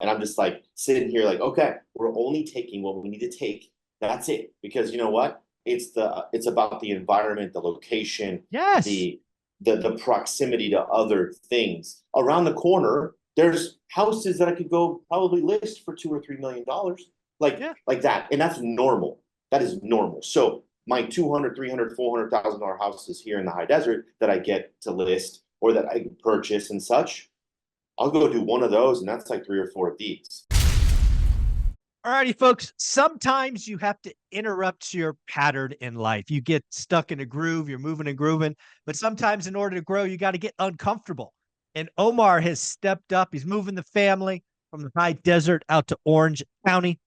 And I'm just like sitting here like, okay, we're only taking what we need to take. That's it. Because you know what? It's about the environment, the location, Yes. the the proximity to other things. Around the corner, there's houses that I could go probably list for $2 or $3 million. Yeah. Like that. And that's normal. That is normal. So my 200, 300, $400,000 houses here in the high desert that I get to list or that I purchase and such, I'll go do one of those, and that's like 3 or 4 of these. Alrighty, folks. Sometimes you have to interrupt your pattern in life. You get stuck in a groove, you're moving and grooving, but sometimes in order to grow, you got to get uncomfortable. And Omar has stepped up. He's moving the family from the high desert out to Orange County.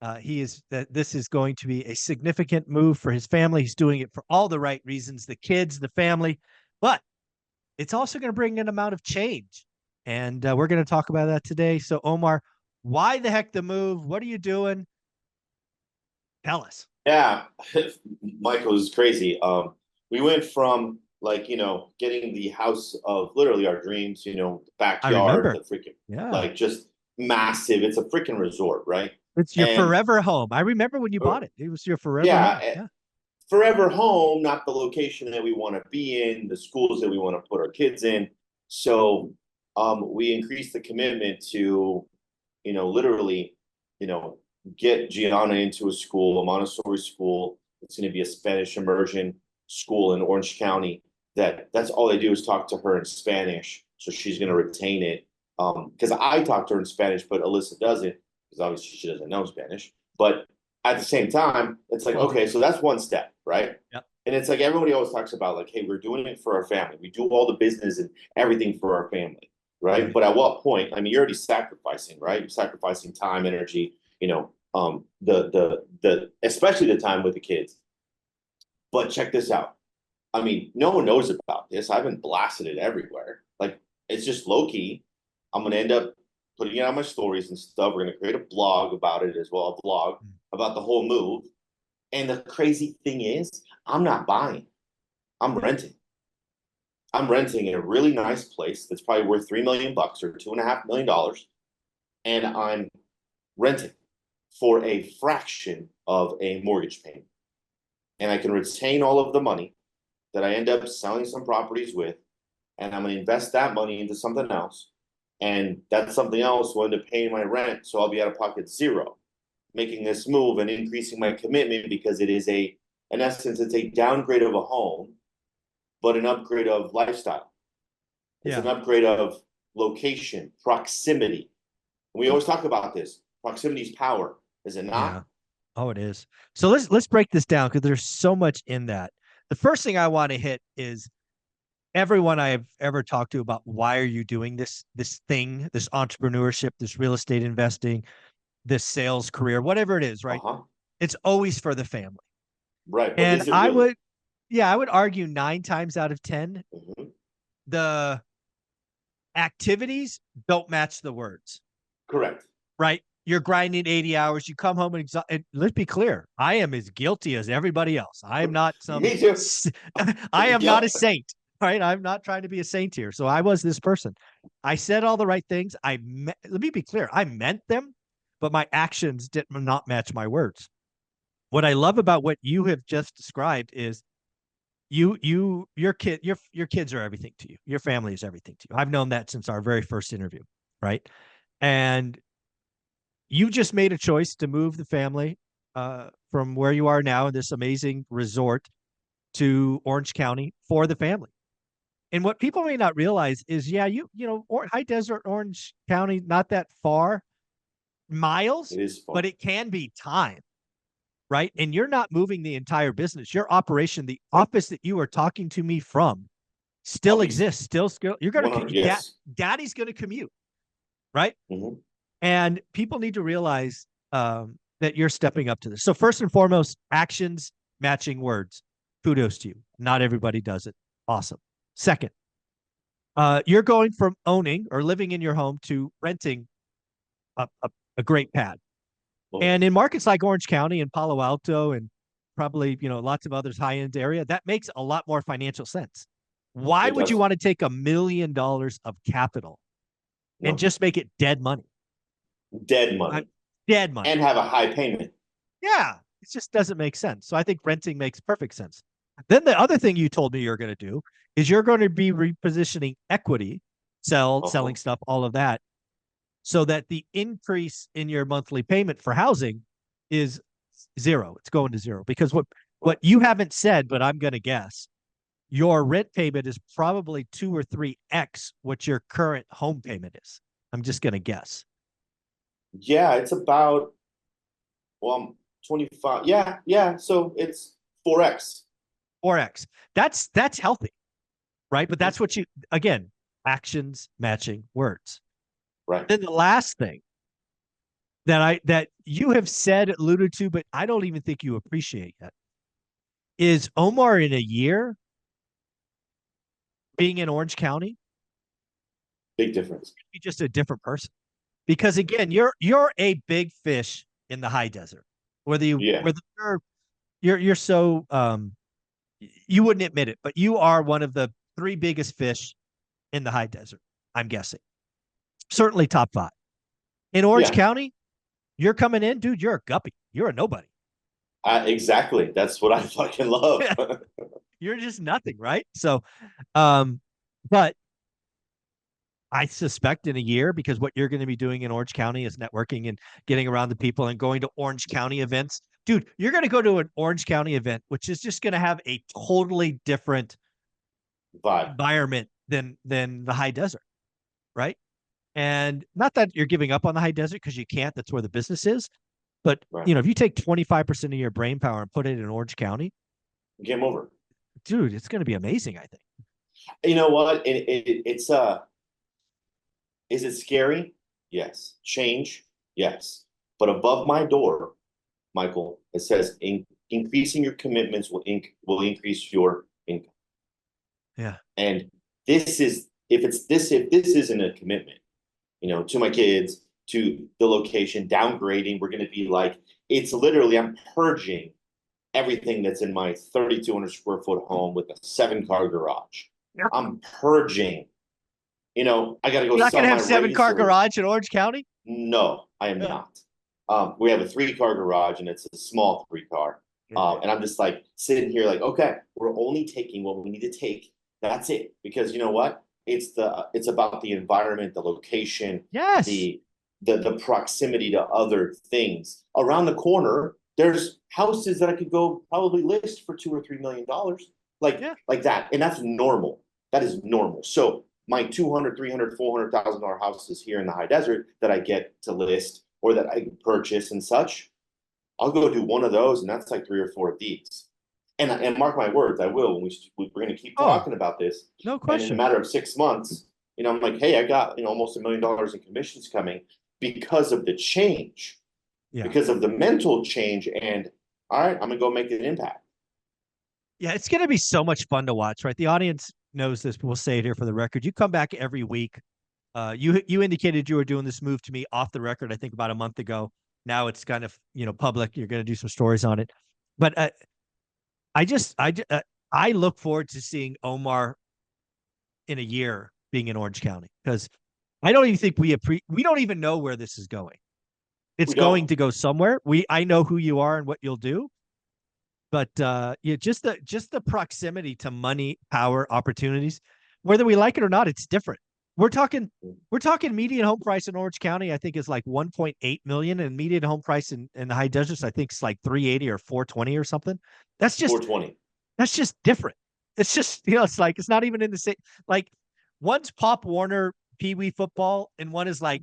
This is going to be a significant move for his family. He's doing it for all the right reasons, the kids, the family, but it's also going to bring an amount of change. And we're going to talk about that today. So, Omar, why the heck the move? What are you doing? Tell us. Yeah, Michael is crazy. We went from like, getting the house of literally our dreams, the I backyard, remember. the freaking Yeah. like just massive. It's a freaking resort, right? It's your And forever home. I remember when you bought it. It was your forever yeah, home. Yeah. forever home, not the location that we want to be in, the schools that we want to put our kids in. So we increased the commitment to, literally, you know, get Gianna into a school, a Montessori school. It's going to be a Spanish immersion school in Orange County. That's all they do is talk to her in Spanish, so she's going to retain it. Because I talk to her in Spanish, but Alyssa doesn't, because obviously she doesn't know Spanish. But at the same time, it's like, Well, okay, so that's one step, right? yep. And it's like everybody always talks about, like, hey, we're doing it for our family. We do all the business and everything for our family, right? Right. But at what point? I mean, you're already sacrificing, right? You're sacrificing time, energy, the especially the time with the kids. But check this out. I mean, no one knows about this. I haven't blasted it everywhere. Like, it's just low key. I'm gonna end up putting it on my stories and stuff. We're gonna create a blog about it as well, a vlog about the whole move. And the crazy thing is, I'm not buying. I'm renting. I'm renting in a really nice place that's probably worth $3 million or $2.5 million, and I'm renting for a fraction of a mortgage payment. And I can retain all of the money that I end up selling some properties with, and I'm going to invest that money into something else. And that something else will end up paying my rent, so I'll be out of pocket zero. Making this move and increasing my commitment because it is in essence, it's a downgrade of a home, but an upgrade of lifestyle. It's an Yeah. upgrade of location, proximity. We always talk about this. Proximity is power, is it Yeah. not? Oh, it is. So let's break this down because there's so much in that. The first thing I want to hit is everyone I've ever talked to about why are you doing this thing, this entrepreneurship, this real estate investing, this sales career, whatever it is, right? Uh-huh. It's always for the family. Right. But And is it really? I would argue 9 times out of 10, Mm-hmm. the activities don't match the words, Correct. right? You're grinding 80 hours. You come home and let's be clear. I am as guilty as everybody else. I am not Me too. I am not a Yep. saint, right? I'm not trying to be a saint here. So I was this person. I said all the right things. Let me be clear. I meant them, but my actions did not match my words. What I love about what you have just described is your kids are everything to you. Your family is everything to you. I've known that since our very first interview, right? And you just made a choice to move the family from where you are now in this amazing resort to Orange County for the family. And what people may not realize is, yeah, high desert Orange County, not that far miles, It is fun. but it can be time, right? And you're not moving the entire business. Your operation, the office that you are talking to me from, I'll still be exists. You're going 100. to Yes. daddy's going to commute, right? Mm-hmm. And people need to realize that you're stepping up to this. So first and foremost, actions matching words. Kudos to you. Not everybody does it. Awesome. Second, you're going from owning or living in your home to renting a great pad. Well, And in markets like Orange County and Palo Alto and probably, lots of others high end area, that makes a lot more financial sense. Why it would you does. want to take $1 million of capital and No. just make it dead money? dead Uh, money, dead money. and have a high payment. Yeah, it just doesn't make sense. So I think renting makes perfect sense. Then the other thing you told me you're going to do is you're going to be repositioning equity, selling stuff, all of that, so that the increase in your monthly payment for housing is zero. It's going to zero because what you haven't said, but I'm going to guess, your rent payment is probably 2 or 3x what your current home payment is. I'm just going to guess. Yeah, it's about, well, I'm 25. Yeah, yeah. So it's 4x. 4x. That's healthy, right? But that's what you, again, actions matching words. Right. Then the last thing that you have said, alluded to, but I don't even think you appreciate yet, is Omar in a year being in Orange County, Big difference. be just a different person. Because again, you're a big fish in the high desert. Yeah. Whether you're so you wouldn't admit it, but you are one of the three biggest fish in the high desert, I'm guessing. Certainly top five. In Orange Yeah. County, you're coming in, dude, you're a guppy. You're a nobody. Exactly. That's what I fucking love. You're just nothing, right? So, but I suspect in a year, because what you're going to be doing in Orange County is networking and getting around the people and going to Orange County events. Dude, you're going to go to an Orange County event, which is just going to have a totally different Vibe. environment than the high desert, right? And not that you're giving up on the high desert because you can't, that's where the business is. But Right. you know, if you take 25% of your brain power and put it in Orange County, Game over. dude, it's going to be amazing, I think. You know what? It's is it scary? Yes. Change? Yes. But above my door, Michael, it says increasing your commitments will increase your income. Yeah. And this is if this isn't a commitment, to my kids, to the location, downgrading, we're going to be like, it's literally, I'm purging everything that's in my 3,200 square foot home with a 7-car garage. Yeah. I'm purging. I got to go You're not sell going to my have 7-car razor. garage in Orange County? No, I am not. We have a 3-car garage, and it's a small 3-car. And I'm just like sitting here like, okay, we're only taking what we need to take. That's it. Because you know what? It's about the environment, the location, Yes. the proximity to other things. Around the corner, there's houses that I could go probably list for $2 or $3 million. Like that. And that's normal. That is normal. So my 200, 300, $400,000 houses here in the high desert that I get to list or that I can purchase and such, I'll go do one of those, and that's like 3 or 4 of these. And mark my words, I will. We're going to keep talking about this. No And in a question. matter of 6 months, I'm like, hey, I got almost $1 million in commissions coming because of the change, because of the mental change. And all right, I'm gonna go make an impact. Yeah, it's going to be so much fun to watch, right? The audience knows this, but we'll say it here for the record. You come back every week. You indicated you were doing this move to me off the record, I think about a month ago. Now it's kind of public. You're going to do some stories on it, but I look forward to seeing Omar in a year being in Orange County, because I don't even think we don't even know where this is going. It's going to go somewhere. I know who you are and what you'll do, but just the proximity to money, power, opportunities, whether we like it or not, it's different. We're talking median home price in Orange County, I think, is like 1.8 million, and median home price in the high deserts, I think, is like 380 or 420 or something. That's just 420. That's just different. It's just, it's like, it's not even in the same, like, one's Pop Warner Pee Wee football and one is like,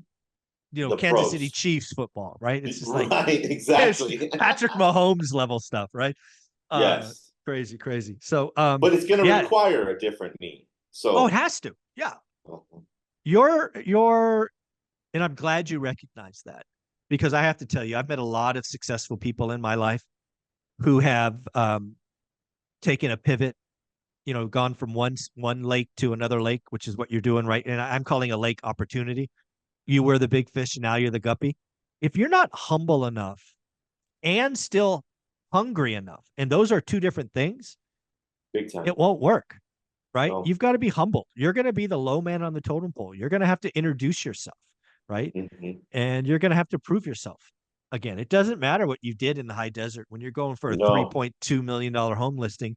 The Kansas pros. City Chiefs football, right? It's just like, right, exactly. Patrick Mahomes level stuff, right? Yes. Crazy. So, but it's going to require a different me. So, it has to. Yeah. You're, and I'm glad you recognize that, because I have to tell you, I've met a lot of successful people in my life who have taken a pivot, gone from one lake to another lake, which is what you're doing, right? And I'm calling a lake opportunity. You were the big fish, and now you're the guppy. If you're not humble enough and still hungry enough, and those are two different things, big time, it won't work, right? No. You've got to be humble. You're going to be the low man on the totem pole. You're going to have to introduce yourself, right? Hmm. And you're going to have to prove yourself again. It doesn't matter what you did in the high desert when you're going for a No. $3.2 million home listing.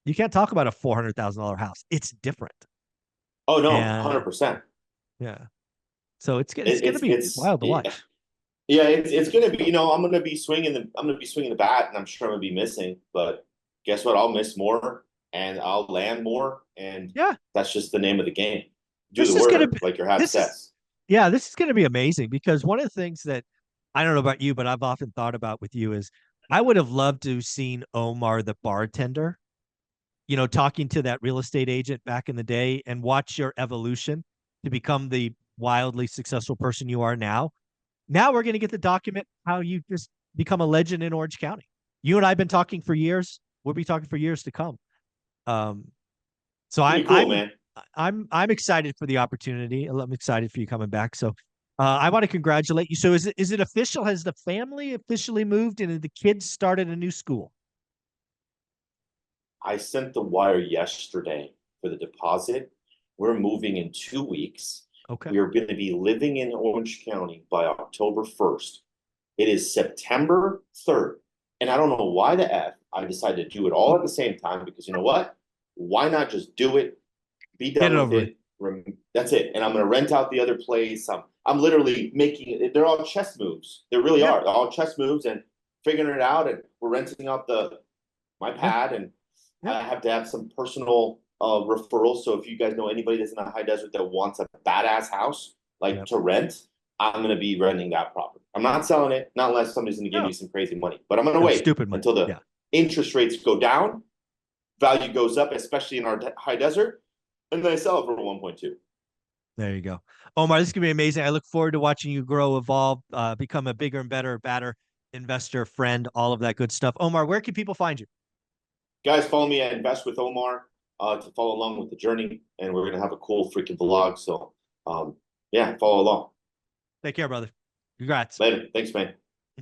You can't talk about a $400,000 house. It's different. Oh no, And 100%. yeah, so it's It, going to be it's wild to yeah. watch. Yeah, it's gonna be, I'm gonna be swinging the bat, and I'm sure I'm gonna be missing, but guess what? I'll miss more and I'll land more, and Yeah, that's just the name of the game. Do this the is going to work, be like your hat this is says. yeah, this is going to be amazing because one of the things that I don't know about you, but I've often thought about with you is I would have loved to have seen Omar the bartender, talking to that real estate agent back in the day and watch your evolution to become the wildly successful person you are now. Now we're going to get to document how you just become a legend in Orange County. You and I have been talking for years. We'll be talking for years to come. Um, so It's I, gonna be cool, I'm man. I'm excited for the opportunity. I'm excited for you coming back. So I want to congratulate you. So is it official? Has the family officially moved and the kids started a new school? I sent the wire yesterday for the deposit. We're moving in 2 weeks. Okay. We are going to be living in Orange County by October 1st. It is September 3rd. And I don't know why the F I decided to do it all at the same time, because you know what? Why not just do it, be Get done it with over with. it? That's it. And I'm going to rent out the other place. I'm literally making it. They're all chess moves. They really Yeah. are. They're all chess moves and figuring it out. And we're renting out my Yeah. pad, and Yeah. I have to have some personal referrals. So if you guys know anybody that's in the high desert that wants a badass house, like Yeah. to rent, I'm going to be renting that property. I'm not selling it, not unless somebody's going to give No. me some crazy money. But I'm going to No wait stupid money. until the Yeah. interest rates go down, value goes up, especially in our high desert, and then I sell it for 1.2. There you go. Omar, this is gonna be amazing. I look forward to watching you grow, evolve, become a bigger and better, badder investor, friend, all of that good stuff. Omar, where can people find you? Guys, follow me at Invest with Omar to follow along with the journey, and we're going to have a cool freaking vlog. So, yeah, follow along. Take care, brother. Congrats. Later. Thanks, man.